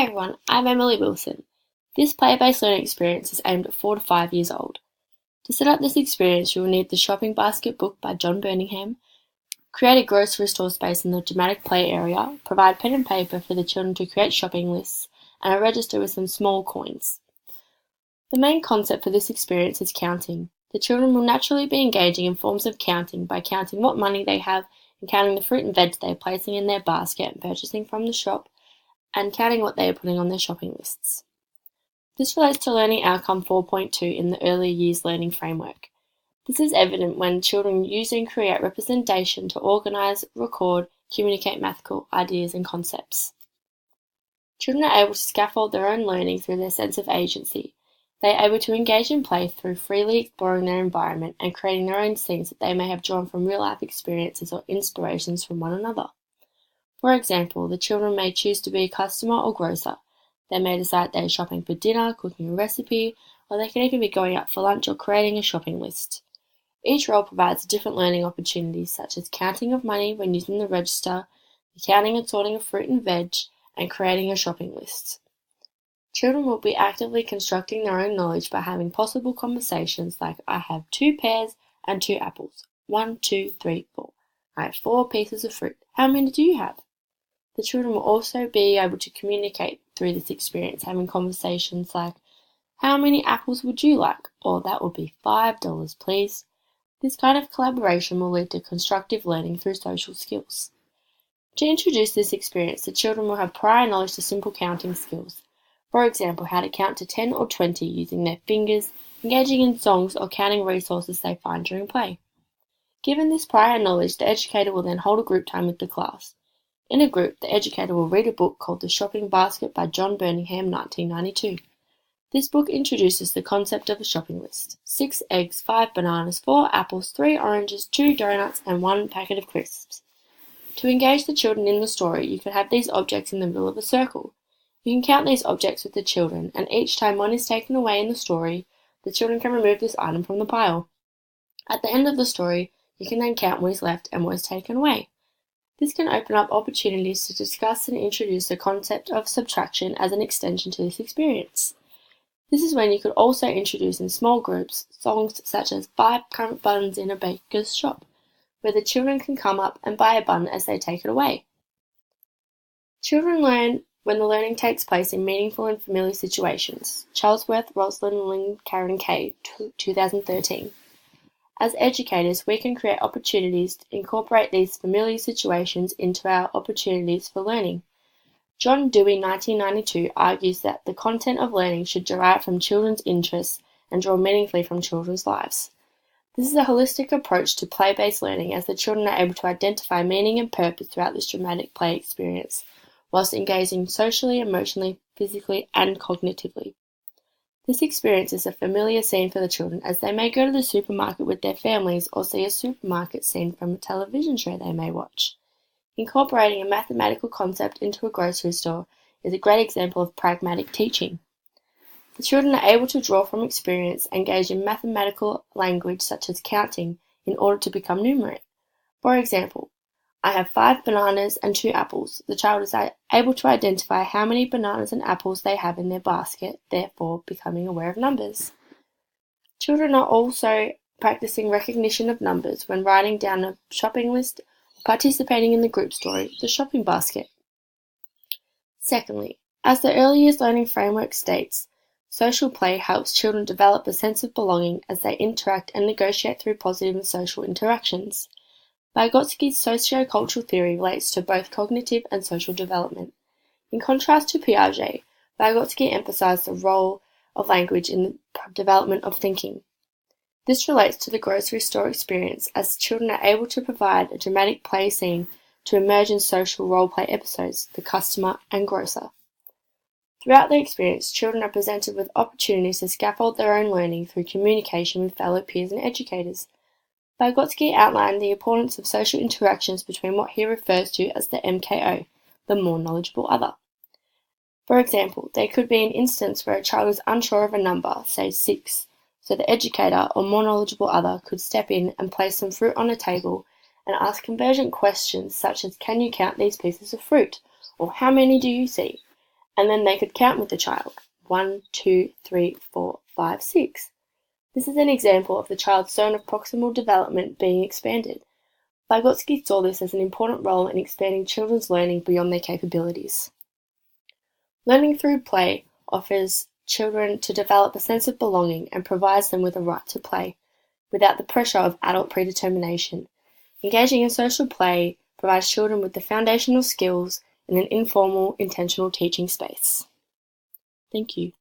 everyone, I'm Emily Wilson. This play-based learning experience is aimed at 4 to 5 years old. To set up this experience, you will need the Shopping Basket book by John Birmingham, create a grocery store space in the dramatic play area, provide pen and paper for the children to create shopping lists, and a register with some small coins. The main concept for this experience is counting. The children will naturally be engaging in forms of counting by counting what money they have and counting the fruit and veg they are placing in their basket and purchasing from the shop, and counting what they are putting on their shopping lists. This relates to Learning Outcome 4.2 in the Early Years Learning Framework. This is evident when children use and create representation to organise, record, communicate mathematical ideas and concepts. Children are able to scaffold their own learning through their sense of agency. They are able to engage in play through freely exploring their environment and creating their own scenes that they may have drawn from real-life experiences or inspirations from one another. For example, the children may choose to be a customer or grocer. They may decide they are shopping for dinner, cooking a recipe, or they can even be going out for lunch or creating a shopping list. Each role provides different learning opportunities such as counting of money when using the register, the counting and sorting of fruit and veg, and creating a shopping list. Children will be actively constructing their own knowledge by having possible conversations like, I have 2 pears and 2 apples. 1, 2, 3, 4. I have 4 pieces of fruit. How many do you have? The children will also be able to communicate through this experience, having conversations like, how many apples would you like? Or that would be $5, please. This kind of collaboration will lead to constructive learning through social skills. To introduce this experience, the children will have prior knowledge to simple counting skills. For example, how to count to 10 or 20 using their fingers, engaging in songs, or counting resources they find during play. Given this prior knowledge, the educator will then hold a group time with the class. In a group, the educator will read a book called The Shopping Basket by John Birmingham, 1992. This book introduces the concept of a shopping list: 6 eggs, 5 bananas, 4 apples, 3 oranges, 2 donuts, and 1 packet of crisps. To engage the children in the story, you can have these objects in the middle of a circle. You can count these objects with the children, and each time one is taken away in the story, the children can remove this item from the pile. At the end of the story, you can then count what is left and what is taken away. This can open up opportunities to discuss and introduce the concept of subtraction as an extension to this experience. This is when you could also introduce in small groups songs such as 5 currant buns in a baker's shop, where the children can come up and buy a bun as they take it away. Children learn when the learning takes place in meaningful and familiar situations. Charlesworth, Rosalind, Lynn, Karen Kay, 2013. As educators, we can create opportunities to incorporate these familiar situations into our opportunities for learning. John Dewey, 1992, argues that the content of learning should derive from children's interests and draw meaningfully from children's lives. This is a holistic approach to play-based learning, as the children are able to identify meaning and purpose throughout this dramatic play experience, whilst engaging socially, emotionally, physically, and cognitively. This experience is a familiar scene for the children, as they may go to the supermarket with their families or see a supermarket scene from a television show they may watch. Incorporating a mathematical concept into a grocery store is a great example of pragmatic teaching. The children are able to draw from experience, engage in mathematical language such as counting in order to become numerate. For example, I have 5 bananas and 2 apples. The child is able to identify how many bananas and apples they have in their basket, therefore becoming aware of numbers. Children are also practicing recognition of numbers when writing down a shopping list, participating in the group story, The Shopping Basket. Secondly, as the Early Years Learning Framework states, social play helps children develop a sense of belonging as they interact and negotiate through positive and social interactions. Vygotsky's sociocultural theory relates to both cognitive and social development. In contrast to Piaget, Vygotsky emphasized the role of language in the development of thinking. This relates to the grocery store experience, as children are able to provide a dramatic play scene to emerge in social role-play episodes, the customer and grocer. Throughout the experience, children are presented with opportunities to scaffold their own learning through communication with fellow peers and educators. Vygotsky outlined the importance of social interactions between what he refers to as the MKO, the more knowledgeable other. For example, there could be an instance where a child is unsure of a number, say 6, so the educator or more knowledgeable other could step in and place some fruit on a table and ask convergent questions such as, can you count these pieces of fruit? Or how many do you see? and then they could count with the child. 1, 2, 3, 4, 5, 6. This is an example of the child's zone of proximal development being expanded. Vygotsky saw this as an important role in expanding children's learning beyond their capabilities. Learning through play offers children to develop a sense of belonging and provides them with a right to play, without the pressure of adult predetermination. Engaging in social play provides children with the foundational skills in an informal, intentional teaching space. Thank you.